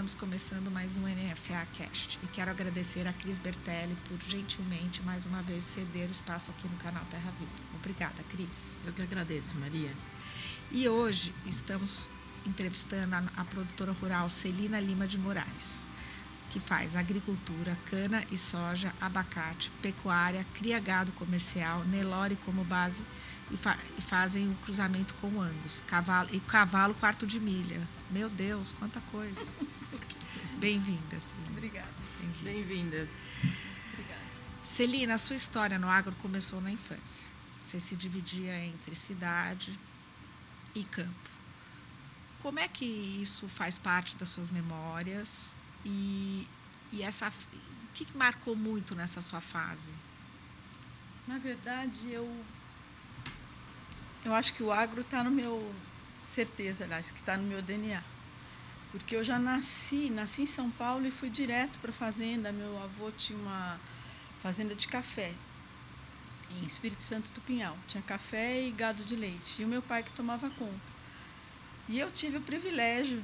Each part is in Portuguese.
estamos começando mais um NFA Cast e quero agradecer a Cris Bertelli por gentilmente, mais uma vez, ceder o espaço aqui no canal Terra Viva. Obrigada, Cris. Eu que agradeço, Maria. E hoje estamos entrevistando a produtora rural Celina Lima de Moraes, que faz agricultura, cana e soja, abacate, pecuária, cria gado comercial, Nelore como base e fazem o cruzamento com Angus, cavalo quarto de milha. Meu Deus, quanta coisa. Bem-vindas. Obrigada. Bem-vindas. Obrigada. Celina, a sua história no agro começou na infância. Você se dividia entre cidade e campo. Como é que isso faz parte das suas memórias? E o que marcou muito nessa sua fase? Na verdade, eu acho que o agro está no meu... Certeza, aliás, que está no meu DNA. Porque eu já nasci em São Paulo e fui direto para a fazenda. Meu avô tinha uma fazenda de café, em Espírito Santo do Pinhal. Tinha café e gado de leite. E o meu pai que tomava conta. E eu tive o privilégio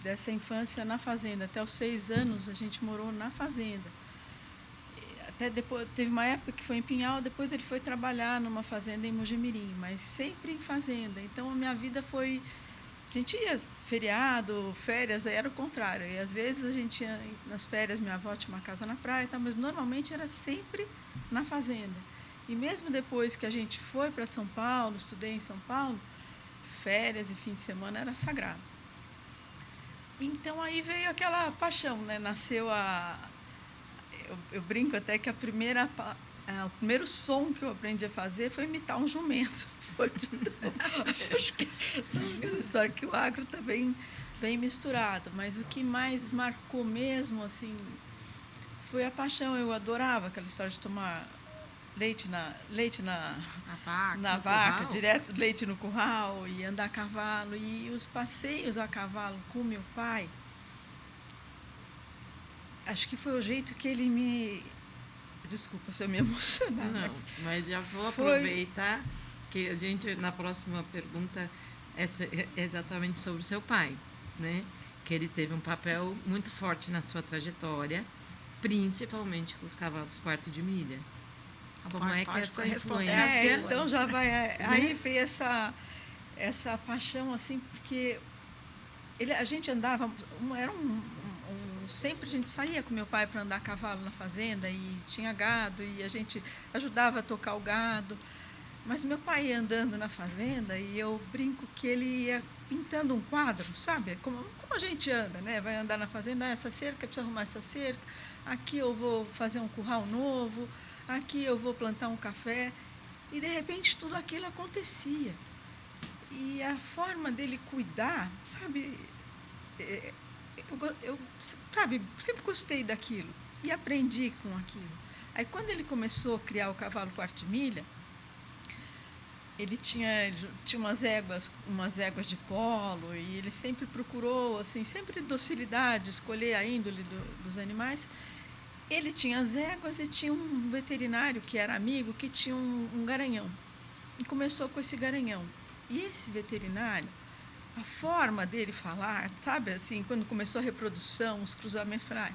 dessa infância na fazenda. Até os 6 anos a gente morou na fazenda. Até depois, teve uma época que foi em Pinhal, depois ele foi trabalhar numa fazenda em Mojimirim, mas sempre em fazenda. Então a minha vida foi... A gente ia feriado, férias, daí era o contrário. E às vezes a gente ia nas férias, minha avó tinha uma casa na praia, mas normalmente era sempre na fazenda. E mesmo depois que a gente foi para São Paulo, estudei em São Paulo, férias e fim de semana era sagrado. Então aí veio aquela paixão, né? Nasceu eu brinco até que o primeiro som que eu aprendi a fazer foi imitar um jumento. Acho que é uma história que o agro está bem misturado, mas o que mais marcou mesmo assim, foi a paixão. Eu adorava aquela história de tomar leite na vaca, direto leite no curral, e andar a cavalo, e os passeios a cavalo com meu pai. Acho que foi o jeito que ele me... Desculpa se eu me emocionar. Não, mas já vou aproveitar que a gente, na próxima pergunta, é exatamente sobre o seu pai, né? Que ele teve um papel muito forte na sua trajetória, principalmente com os cavalos quarto de milha. Como é que essa influência... Então já vai... Aí veio essa paixão, assim, porque a gente andava... Sempre a gente saía com meu pai para andar a cavalo na fazenda e tinha gado e a gente ajudava a tocar o gado. Mas meu pai ia andando na fazenda e eu brinco que ele ia pintando um quadro, sabe? Como a gente anda, né? Vai andar na fazenda, essa cerca, precisa arrumar essa cerca. Aqui eu vou fazer um curral novo, aqui eu vou plantar um café. E, de repente, tudo aquilo acontecia. E a forma dele cuidar, sabe... Eu sempre gostei daquilo e aprendi com aquilo. Aí, quando ele começou a criar o cavalo quarto de milha, ele tinha umas éguas de polo, e ele sempre procurou, assim, sempre docilidade, escolher a índole dos animais. Ele tinha as éguas e tinha um veterinário que era amigo, que tinha um garanhão. E começou com esse garanhão. E esse veterinário, a forma dele falar, sabe, assim, quando começou a reprodução, os cruzamentos, falei,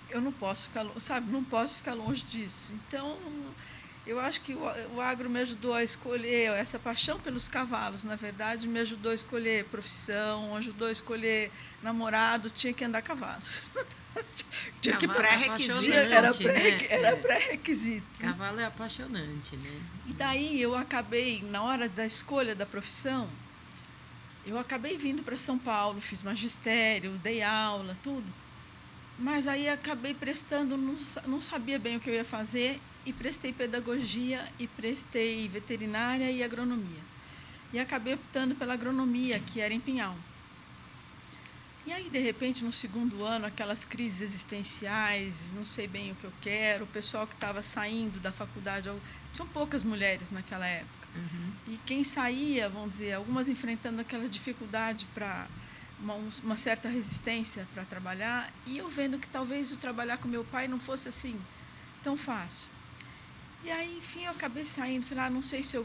eu não posso ficar longe disso. Então, eu acho que o agro me ajudou a escolher, essa paixão pelos cavalos, na verdade, me ajudou a escolher profissão, ajudou a escolher namorado, tinha que andar a cavalos. Tinha que pré-requisito. Era pré-requisito. Cavalo é apaixonante, né? E daí eu acabei, na hora da escolha da profissão, eu acabei vindo para São Paulo, fiz magistério, dei aula, tudo. Mas aí acabei prestando, não sabia bem o que eu ia fazer, e prestei pedagogia, e prestei veterinária e agronomia. E acabei optando pela agronomia, que era em Pinhal. E aí, de repente, no segundo ano, aquelas crises existenciais, não sei bem o que eu quero, o pessoal que estava saindo da faculdade, tinham poucas mulheres naquela época. Uhum. E quem saía, vamos dizer, algumas enfrentando aquela dificuldade para uma certa resistência para trabalhar, e eu vendo que talvez o trabalhar com meu pai não fosse assim tão fácil. E aí, enfim, eu acabei saindo, falei, não sei se eu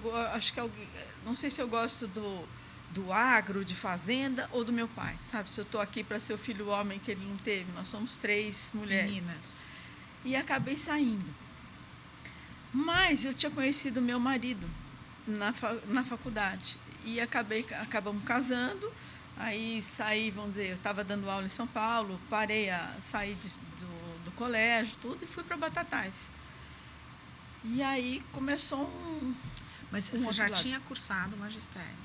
gosto do do agro, de fazenda, ou do meu pai, sabe? Se eu estou aqui para ser o filho homem que ele não teve. Nós somos 3 mulheres. Meninas. E acabei saindo. Mas eu tinha conhecido meu marido na faculdade. E acabamos casando. Aí saí, vamos dizer, eu estava dando aula em São Paulo, saí do colégio, tudo, e fui para Batatais. E aí começou Mas você já tinha cursado magistério?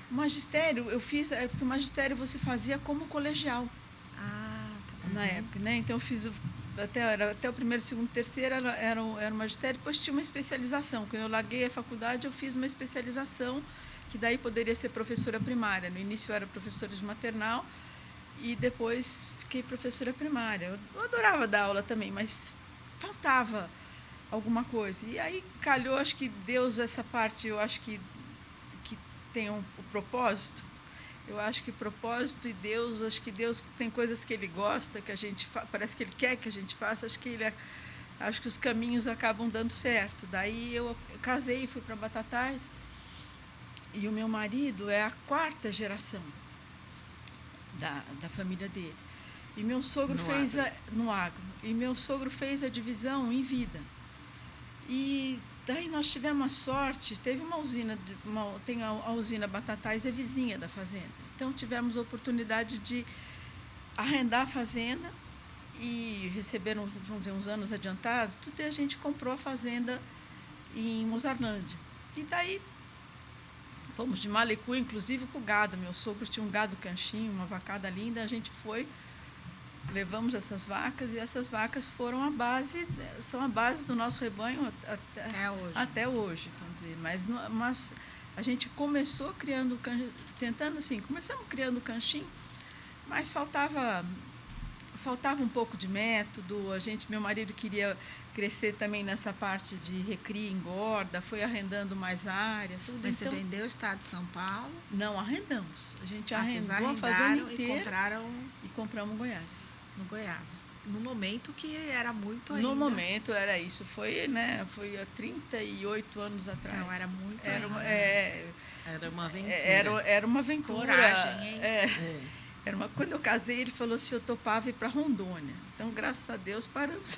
O magistério, eu fiz, porque o magistério você fazia como colegial. Tá. Na época, né? Então eu fiz até o primeiro, segundo, terceiro era o magistério, depois tinha uma especialização. Quando eu larguei a faculdade, eu fiz uma especialização, que daí poderia ser professora primária. No início eu era professora de maternal e depois fiquei professora primária. Eu adorava dar aula também, mas faltava alguma coisa. E aí calhou, acho que Deus, essa parte, eu acho que tem o propósito. Eu acho que propósito e Deus, acho que Deus tem coisas que Ele gosta, que a gente parece que Ele quer que a gente faça, acho que os caminhos acabam dando certo. Daí eu casei e fui para Batatais, e o meu marido é a 4ª geração da família dele. E meu sogro no agro. E meu sogro fez a divisão em vida. E daí nós tivemos a sorte, teve uma usina, tem a usina Batatais, é vizinha da fazenda. Então tivemos a oportunidade de arrendar a fazenda e receberam, vamos dizer, uns anos adiantados, tudo, e a gente comprou a fazenda em Mozarlândia. E daí fomos de Malicu, inclusive com o gado. Meu sogro tinha um gado canchinho, uma vacada linda, a gente foi, levamos essas vacas, e essas vacas são a base do nosso rebanho até hoje, vamos dizer. Mas a gente começou começamos criando canchinho, mas faltava um pouco de método. Meu marido queria crescer também nessa parte de recria, engorda, foi arrendando mais área, tudo. Mas então, você vendeu o estado de São Paulo? Não, arrendamos. A gente arrendou a fazenda inteira e compramos em Goiás. No Goiás. No momento que era muito ainda. No momento era isso. Foi há 38 anos atrás. Não, era muito Era uma aventura. Era uma aventura. Coragem, hein? Quando eu casei, ele falou se eu topava ir para Rondônia. Então, graças a Deus, paramos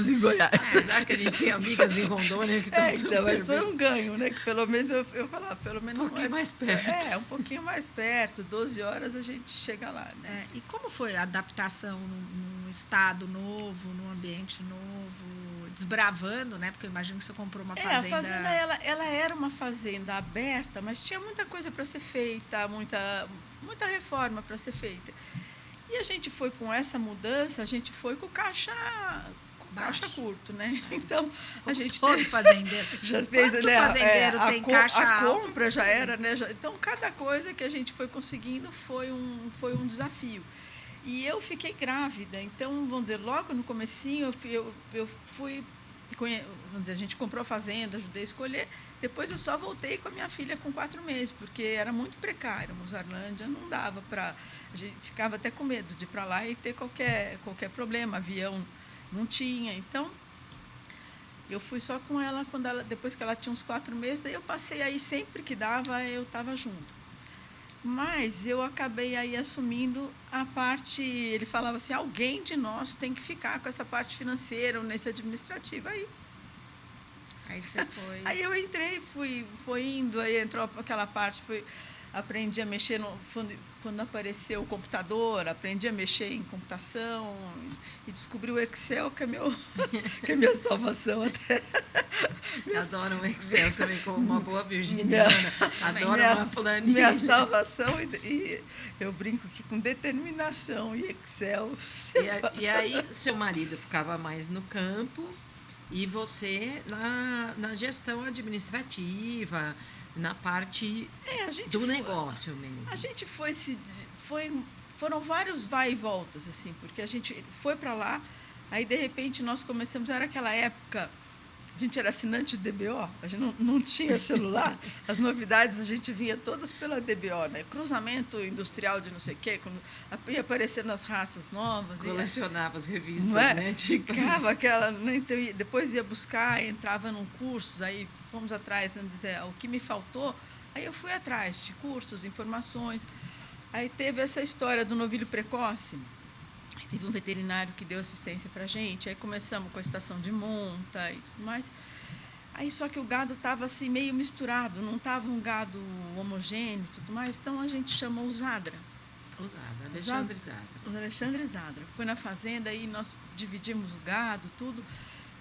em Goiás. Apesar que a gente tem amigas em Rondônia que estão super mas foi um ganho, né? Que pelo menos eu falava, pelo menos um pouquinho mais perto. Um pouquinho mais perto, 12 horas a gente chega lá. Né? E como foi a adaptação num estado novo, num ambiente novo, desbravando, né? Porque eu imagino que você comprou uma fazenda. A fazenda ela era uma fazenda aberta, mas tinha muita coisa para ser feita, muita reforma para ser feita. E a gente foi com essa mudança, a gente foi com o caixa curto, né? Então, a gente todo fazendeiro já fez, né? Fazendeiro tem caixa alto. A compra já era, né? Então, cada coisa que a gente foi conseguindo foi um desafio. E eu fiquei grávida, então, vamos dizer, logo no comecinho eu fui, vamos dizer, a gente comprou a fazenda, ajudei a escolher. Depois eu só voltei com a minha filha com 4 meses, porque era muito precário. Mozarlândia não dava para... A gente ficava até com medo de ir para lá e ter qualquer problema. Avião não tinha. Então, eu fui só com ela, depois que ela tinha uns 4 meses. Daí eu passei aí, sempre que dava, eu estava junto. Mas eu acabei aí assumindo a parte... Ele falava assim, alguém de nós tem que ficar com essa parte financeira ou nesse administrativo. Aí você foi... Aí eu entrei, foi indo, aí entrou aquela parte, aprendi a mexer, quando apareceu o computador, aprendi a mexer em computação e descobri o Excel, que é minha salvação até. Adoro o Excel também, como uma boa virginiana. Adoro uma planilha. Minha salvação, e eu brinco que com determinação e Excel... E aí, seu marido ficava mais no campo... E você na gestão administrativa, na parte do negócio mesmo. A gente foram vários vai e voltas, assim, porque a gente foi para lá, aí de repente nós começamos, era aquela época, a gente era assinante de DBO, a gente não tinha celular, as novidades a gente via todas pela DBO, né? Cruzamento industrial de não sei o quê, ia aparecendo as raças novas. Colecionava as revistas, né? Ficava aquela... Então, depois ia buscar, entrava num curso, daí fomos atrás, né, dizer, o que me faltou, Aí eu fui atrás de cursos, informações. Aí teve essa história do novilho precoce. Aí teve um veterinário que deu assistência para a gente. Aí começamos com a estação de monta e tudo mais. Aí só que o gado estava assim meio misturado, não estava um gado homogêneo e tudo mais. Então a gente chamou o Zadra. Alexandre Zadra. O Alexandre Zadra. Foi na fazenda e nós dividimos o gado, tudo.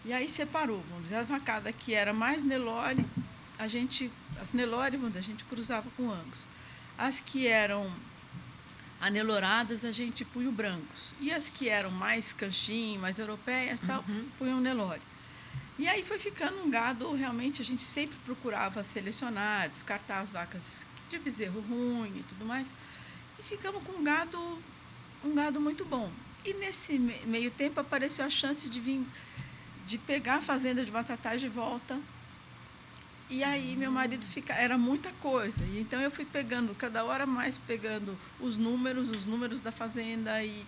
E aí separou. Vamos dizer, a vacada que era mais Nelore, as Nelore, a gente cruzava com Angus. As que eram aneloradas, a gente punha o brancos. E as que eram mais canchinho, mais europeias, tal, punham Nelore. E aí foi ficando um gado, realmente a gente sempre procurava selecionar, descartar as vacas de bezerro ruim e tudo mais. E ficamos com um gado muito bom. E nesse meio tempo apareceu a chance de pegar a fazenda de Batatais de volta. E aí meu marido era muita coisa. E então eu fui pegando, cada hora mais pegando os números da fazenda e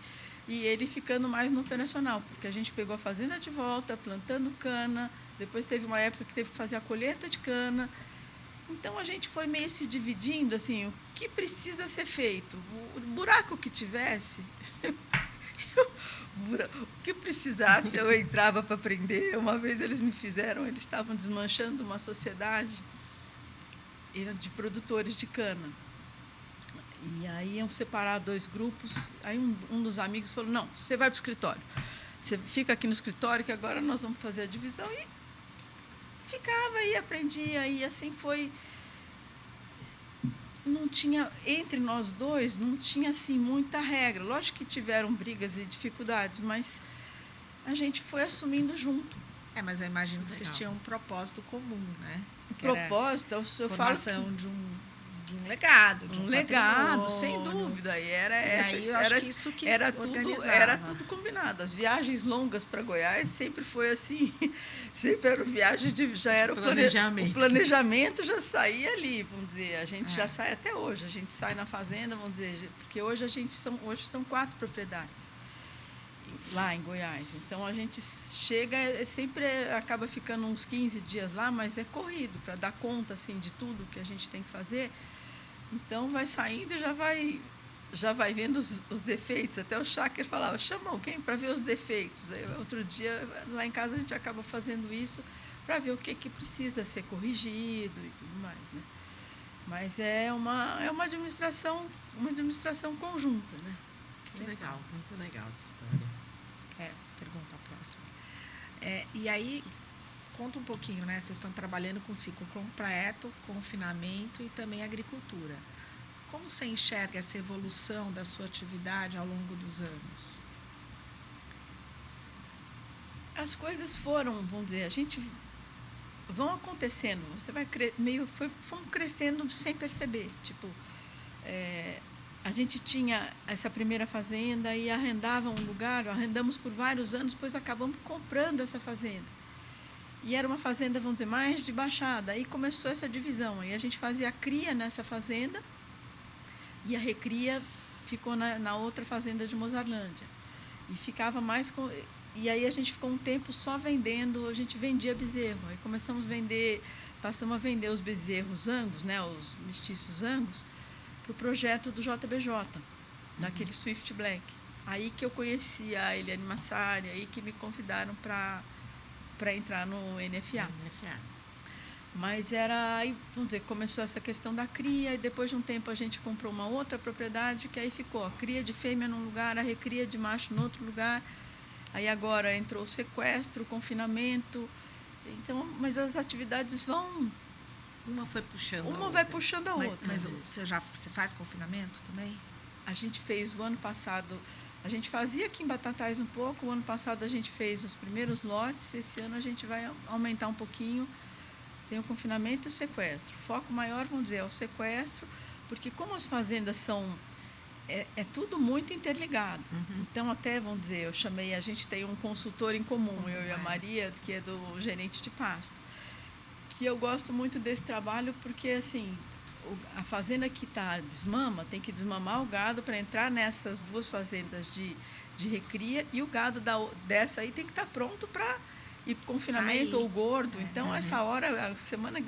ele ficando mais no operacional, porque a gente pegou a fazenda de volta, plantando cana, depois teve uma época que teve que fazer a colheita de cana. Então a gente foi meio se dividindo, assim, o que precisa ser feito. O buraco que tivesse, o que precisasse, eu entrava para aprender. Uma vez eles estavam desmanchando uma sociedade de produtores de cana. E aí iam separar 2 grupos. Aí um dos amigos falou, não, você vai para o escritório. Você fica aqui no escritório que agora nós vamos fazer a divisão. E ficava e aprendia. E assim foi. Não tinha, entre nós dois, não tinha assim muita regra. Lógico que tiveram brigas e dificuldades, mas a gente foi assumindo junto. Mas eu imagino que vocês tinham um propósito comum, né? O propósito, eu formação falo de um legado, de um legado, sem dúvida. E era tudo combinado. As viagens longas para Goiás sempre foi assim, sempre eram viagens já era planejamento. O planejamento já saía ali, vamos dizer. A gente já sai até hoje. A gente sai na fazenda, vamos dizer, porque hoje são 4 propriedades lá em Goiás. Então a gente chega, sempre acaba ficando uns 15 dias lá, mas é corrido para dar conta assim de tudo que a gente tem que fazer. Então vai saindo e já vai vendo os defeitos. Até o Cháquer falava, chama alguém para ver os defeitos. Aí, outro dia, lá em casa, a gente acaba fazendo isso para ver o que precisa ser corrigido e tudo mais, né? Mas é uma administração conjunta, né? Que legal, muito legal essa história. Pergunta próxima. E aí, conta um pouquinho, né? Vocês estão trabalhando com ciclo completo, confinamento e também agricultura. Como você enxerga essa evolução da sua atividade ao longo dos anos? As coisas foram, vamos dizer, vão acontecendo. Você vai fomos crescendo sem perceber. Tipo, a gente tinha essa primeira fazenda e arrendava um lugar, arrendamos por vários anos, depois acabamos comprando essa fazenda. E era uma fazenda, vamos dizer, mais de baixada. Aí começou essa divisão. Aí a gente fazia a cria nessa fazenda e a recria ficou na outra fazenda de Mozarlândia. E ficava mais com... E aí a gente ficou um tempo só vendendo, a gente vendia bezerro. Aí passamos a vender os bezerros Angus, né, os mestiços Angus, para o projeto do JBJ, daquele Swift Black. Aí que eu conheci a Eliane Massari, aí que me convidaram para entrar no NFA. Mas aí, vamos dizer, começou essa questão da cria, e depois de um tempo a gente comprou uma outra propriedade, que aí ficou a cria de fêmea num lugar, a recria de macho no outro lugar. Aí agora entrou o sequestro, o confinamento. Então, mas as atividades vão... Uma foi puxando a outra. Uma vai puxando a outra. Mas você faz confinamento também? A gente fez o ano passado... A gente fazia aqui em Batatais um pouco, o ano passado a gente fez os primeiros lotes, esse ano a gente vai aumentar um pouquinho. Tem o confinamento e o sequestro. O foco maior, vamos dizer, é o sequestro, porque como as fazendas são... É tudo muito interligado. Então, até, vamos dizer, a gente tem um consultor em comum, eu e a Maria, que é do gerente de pasto, que eu gosto muito desse trabalho porque, assim, a fazenda que desmama, tem que desmamar o gado para entrar nessas 2 fazendas de recria, e o gado dessa aí tem que estar pronto para ir para o confinamento ou gordo. Então, essa hora, a semana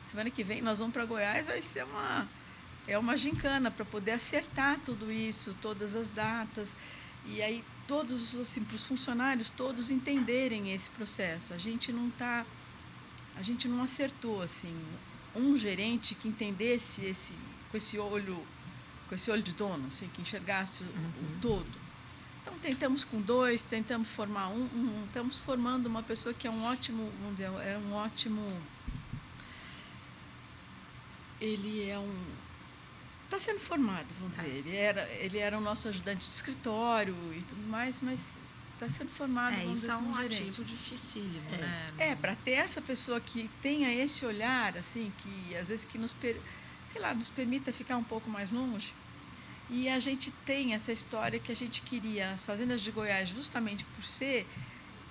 semana que vem nós vamos para Goiás, vai ser uma gincana para poder acertar tudo isso, todas as datas, e aí todos, assim, para os funcionários todos entenderem esse processo. A gente não acertou, assim, um gerente que entendesse com esse olho de dono, assim, que enxergasse o todo. Então, tentamos com 2, tentamos formar estamos formando uma pessoa que é um ótimo, vamos dizer, está sendo formado, vamos dizer. Ele era o nosso ajudante de escritório e tudo mais, mas está sendo formado. Isso é um ativo dificílimo, né? Para ter essa pessoa que tenha esse olhar, assim, que às vezes que nos permita ficar um pouco mais longe. E a gente tem essa história que a gente queria, as fazendas de Goiás, justamente por ser,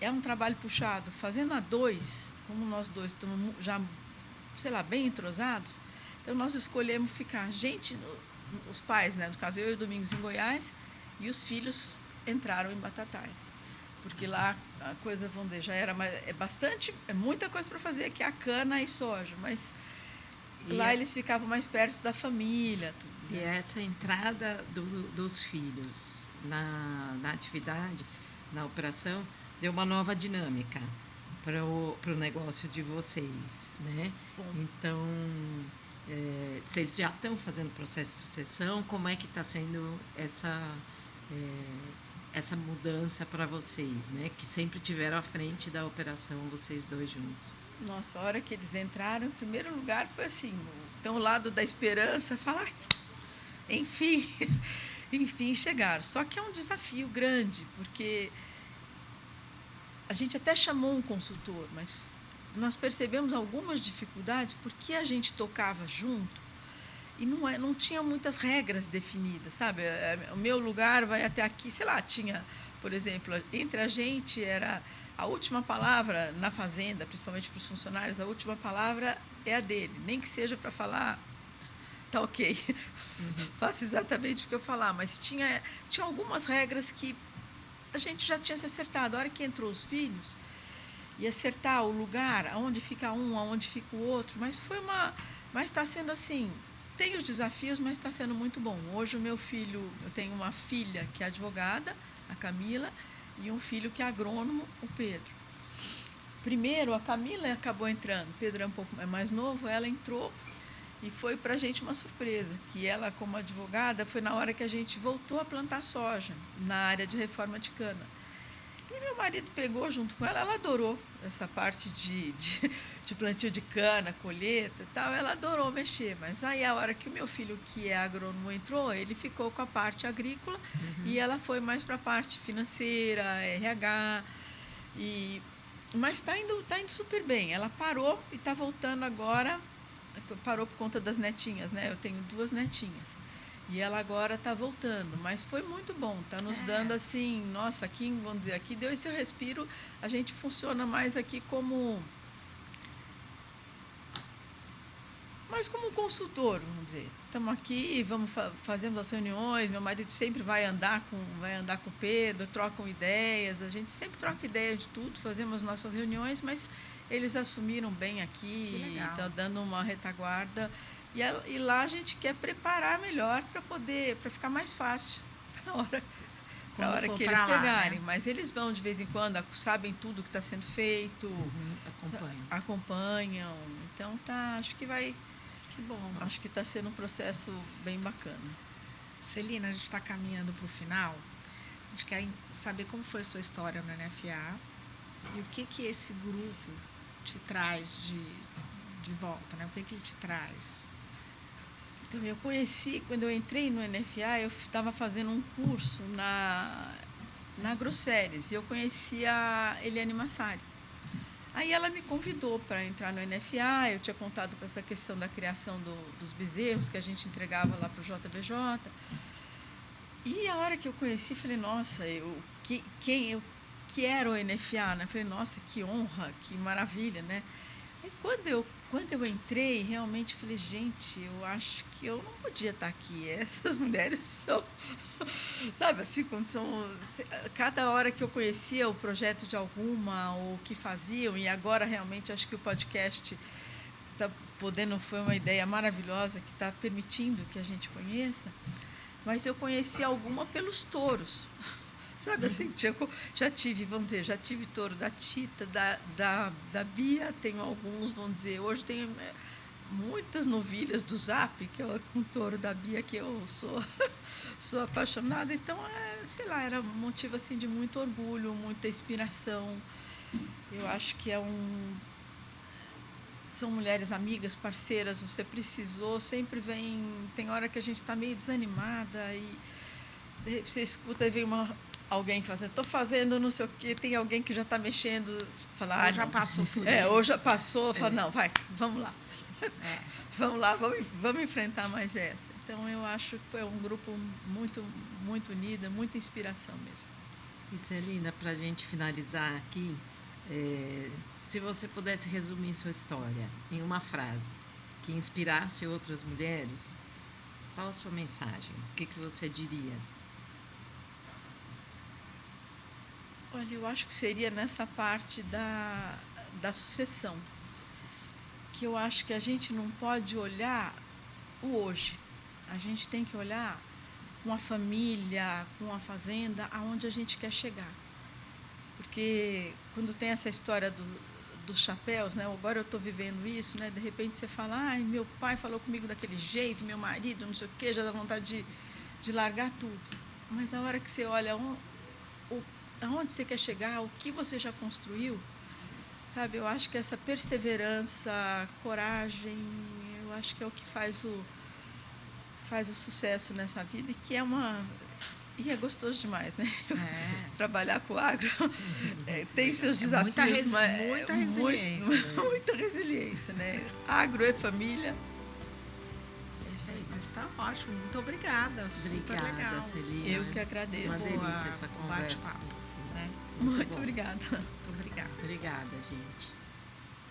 é um trabalho puxado, fazendo a 2, como nós dois estamos já, bem entrosados, então nós escolhemos ficar, os pais, né, no caso eu e o Domingos em Goiás, e os filhos entraram em Batatais. Porque lá a coisa, vamos dizer, já era muita coisa para fazer, que é a cana e soja, mas lá eles ficavam mais perto da família, tudo. E essa entrada dos filhos na atividade, na operação, deu uma nova dinâmica para o negócio de vocês, né? Bom. Então, vocês já estão fazendo o processo de sucessão? Como é que está sendo essa mudança para vocês, né? Que sempre tiveram à frente da operação, vocês dois juntos. Nossa, a hora que eles entraram, em primeiro lugar, foi assim, então o lado da esperança, falar, enfim chegaram. Só que é um desafio grande, porque a gente até chamou um consultor, mas nós percebemos algumas dificuldades porque a gente tocava junto e não tinha muitas regras definidas, sabe? O meu lugar vai até aqui, tinha, por exemplo, entre a gente era a última palavra na fazenda, principalmente para os funcionários, a última palavra é a dele, nem que seja para falar, tá ok, faço exatamente o que eu falar, mas tinha algumas regras que a gente já tinha se acertado. A hora que entrou os filhos, e acertar o lugar, aonde fica um, aonde fica o outro, mas está sendo assim, tem os desafios, mas está sendo muito bom. Hoje o meu filho, eu tenho uma filha que é advogada, a Camila, e um filho que é agrônomo, o Pedro. Primeiro, a Camila acabou entrando, o Pedro é um pouco mais novo, ela entrou e foi para a gente uma surpresa, que ela, como advogada, foi na hora que a gente voltou a plantar soja na área de reforma de cana. E meu marido pegou junto com ela adorou essa parte de plantio de cana, colheita e tal, ela adorou mexer, mas aí a hora que o meu filho, que é agrônomo, entrou, ele ficou com a parte agrícola e ela foi mais para a parte financeira, RH, mas está indo super bem. Ela parou e está voltando agora, parou por conta das netinhas, né? Eu tenho 2 netinhas. E ela agora está voltando, mas foi muito bom, está nos dando assim, nossa, aqui, vamos dizer, aqui deu esse respiro, a gente funciona mais aqui como um consultor, vamos dizer. Estamos aqui, fazemos as reuniões, meu marido sempre vai andar com o Pedro, trocam ideias, a gente sempre troca ideia de tudo, fazemos as nossas reuniões, mas eles assumiram bem aqui, estão dando uma retaguarda. E lá a gente quer preparar melhor para ficar mais fácil na hora que eles pegarem. Né? Mas eles vão de vez em quando, sabem tudo que está sendo feito, acompanham. Então acho que vai. Que bom. Acho que está sendo um processo bem bacana. Celina, a gente está caminhando para o final. A gente quer saber como foi a sua história no NFA e o que esse grupo te traz de volta, né? O que ele te traz? Então, eu conheci, quando eu entrei no NFA, eu estava fazendo um curso na Grosseries, e eu conheci a Eliane Massari. Aí ela me convidou para entrar no NFA, eu tinha contado para essa questão da criação dos bezerros que a gente entregava lá para o JBJ. E a hora que eu conheci, falei, nossa, eu quero o NFA, né? Falei, nossa, que honra, que maravilha, né? Aí quando eu entrei, realmente falei, gente, eu acho que eu não podia estar aqui. Essas mulheres são, sabe, assim, quando são... Cada hora que eu conhecia o projeto de alguma, ou o que faziam, e agora realmente acho que o podcast tá podendo, foi uma ideia maravilhosa que está permitindo que a gente conheça, mas eu conheci alguma pelos touros. Sabe assim, já tive, vamos dizer, já tive touro da Tita, da Bia, tenho alguns, vamos dizer, hoje tenho muitas novilhas do Zap, que é um touro da Bia que eu sou apaixonada, então, sei lá, era um motivo assim, de muito orgulho, muita inspiração. Eu acho que são mulheres amigas, parceiras, você precisou, sempre vem, tem hora que a gente está meio desanimada e você escuta e vem alguém fazendo, estou fazendo não sei o quê, tem alguém que já está mexendo, fala, ou já passou por isso. Ou já passou, fala, não, vai, vamos lá. Vamos lá, vamos enfrentar mais essa. Então, eu acho que foi um grupo muito, muito unido, muita inspiração mesmo. E Celina, para a gente finalizar aqui, se você pudesse resumir sua história em uma frase que inspirasse outras mulheres, qual a sua mensagem? O que você diria? Olha, eu acho que seria nessa parte da sucessão, que eu acho que a gente não pode olhar o hoje, a gente tem que olhar com a família, com a fazenda, aonde a gente quer chegar. Porque quando tem essa história dos chapéus, né? Agora eu estou vivendo isso, né? De repente você fala, ai, meu pai falou comigo daquele jeito, meu marido, não sei o quê, já dá vontade de largar tudo. Mas a hora que você olha aonde você quer chegar, o que você já construiu, sabe? Eu acho que essa perseverança, coragem, eu acho que é o que faz o sucesso nessa vida, e que e é gostoso demais, né? Trabalhar com agro tem seus desafios, muita resiliência. Muita resiliência, né? Agro é família. É isso aí. Está ótimo, muito obrigada. Super legal. Celina. Eu que agradeço. Uma delícia essa conversa com você. Muito obrigada. Muito obrigada. Obrigada, gente.